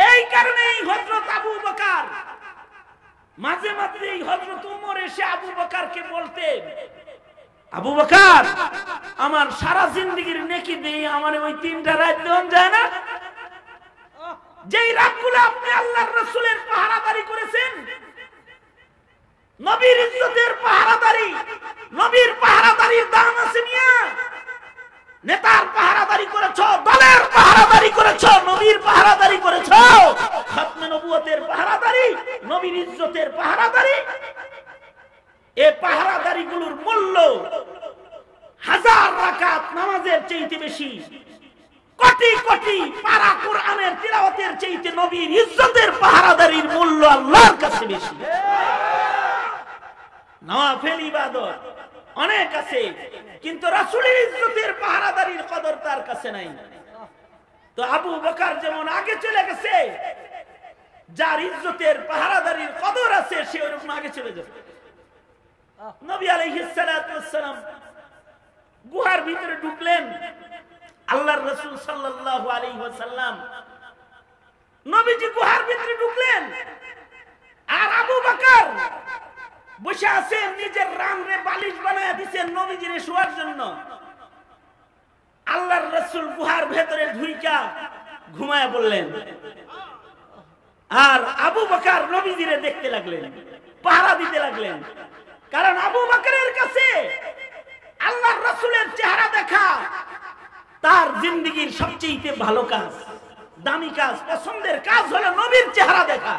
এই কারণেই হযরত আবু বকর মাঝে মাঝে হযরত ওমর এসে আবু বকরকে বলতেন, আবু বকর আমার সারা জিন্দেগীর নেকি দিয়ে আমার ওই 3টা রাত দেন যায় না, যেই রাতগুলো আপনি আল্লাহর রাসূলের পাহারাদারি করেছেন, নবীর ইজ্জতের পাহারাদারি, নবীর পাহারাদারির দাম আছে মিয়া। নেতার পাহারাদারি করেছো, দলের পাহারাদারি করেছো, নবীর পাহারাদারি করেছো, খাতমে নবুয়তের পাহারাদারি, নবীর ইজ্জতের পাহারাদারি। এই পাহারাদারিগুলোর মূল্য হাজার রাকাত নামাজের চাইতে বেশি, কোটি কোটি পারা কোরআনের তিলাওয়াতের চাইতে নবীর ইজ্জতের পাহারাদারির মূল্য আল্লাহর কাছে বেশি। নওয়াফিল ইবাদত অনেক আছে, কিন্তু রাসূলের ইজ্জতের পাহারাদারির কদর তার কাছে নাই। তো আবু বকর যেমন আগে চলে গেছে, যার ইজ্জতের পাহারাদারির কদর আছে সে ওরকম আগে চলে যাবে। নবী আলাইহিস সালাতু ওয়াস সালাম গুহার ভিতরে ঢুকলেন, আল্লাহর রাসূল সাল্লাল্লাহু আলাইহি ওয়াসাল্লাম নবীজি গুহার ভিতরে ঢুকলেন, আর আবু বকর বসে আছেন, নিজের রামরে বালিশ বানায় দিয়েছেন নবীজির শোয়ার জন্য। আল্লাহর রাসূল গুহার ভেতরে ঢুইকা ঘুমায়া বললেন, আর আবু বকর নবীজিরে দেখতে লাগলেন, পাহারা দিতে লাগলেন। কারণ আবু বকরের কাছে আল্লাহর রাসূলের চেহারা দেখা তার জিন্দেগীর সবচেয়ে ভালো কাজ, দামি কাজ, পছন্দের কাজ হলো নবীর চেহারা দেখা।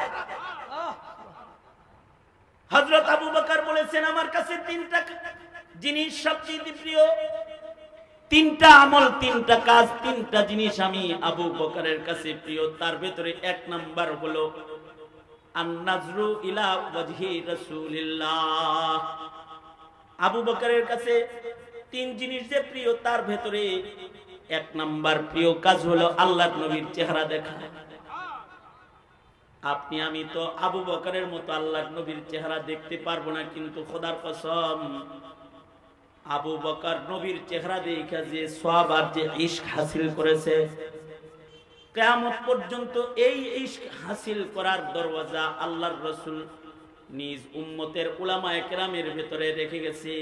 হযরত আবু বকর বলেছেন, আমার কাছে 3টা জিনিস সবচেয়ে প্রিয়, 3টা আমল, 3টা কাজ, 3টা জিনিস আমি আবু বকরের কাছে প্রিয়। তার ভিতরে 1 নাম্বার হলো আন-নাজরু ইলা ওয়াজহি রাসূলিল্লাহ। আবু বকরের কাছে 3 জিনিস যে প্রিয়, তার ভিতরে 1 নাম্বার প্রিয় কাজ হলো আল্লাহর নবীর চেহারা দেখা। আপনি আমি তো আবু বকরের মতো আল্লাহর নবীর চেহারা দেখতে পারবো না, কিন্তু খোদার কসম আবু বকর নবীর চেহারা দেখে যে সওয়াব আর যে ইশক হাসিল করেছে, কিয়ামত পর্যন্ত এই ইশক হাসিল করার দরওয়াজা আল্লাহর রাসূল নিজ উম্মতের উলামায়ে কেরামের ভিতরে রেখে গেছে।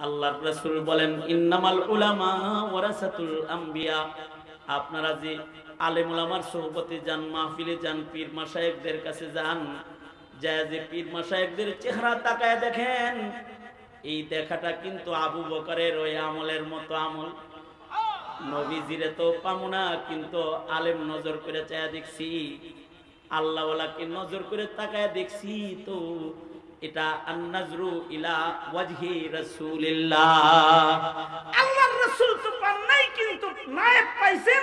আল্লাহর রাসূল বলেন, ইন্নামাল উলামা ওয়ারাসাতুল আম্বিয়া। আপনারা যে আলেম উলামার সোহবতে যান, মাহফিলে যান, পীর মাশায়েখদের কাছে যান, যায় যে পীর মাশায়েখদের চেহারা তাকায় দেখেন, এই দেখাটা কিন্তু আবু বকরের ওই আমলের মতো আমল। নবীজিরে তো পামু না, কিন্তু আলেম নজর করে চায়া দেখছি, আল্লাহ ওয়ালাকে নজর করে তাকায় দেখছি, তো এটা আন-নাজরু ইলা ওয়াজহি রাসূলিল্লাহ। আল্লাহর রাসূল তো পান নাই, কিন্তু নায়েব পাইছেন।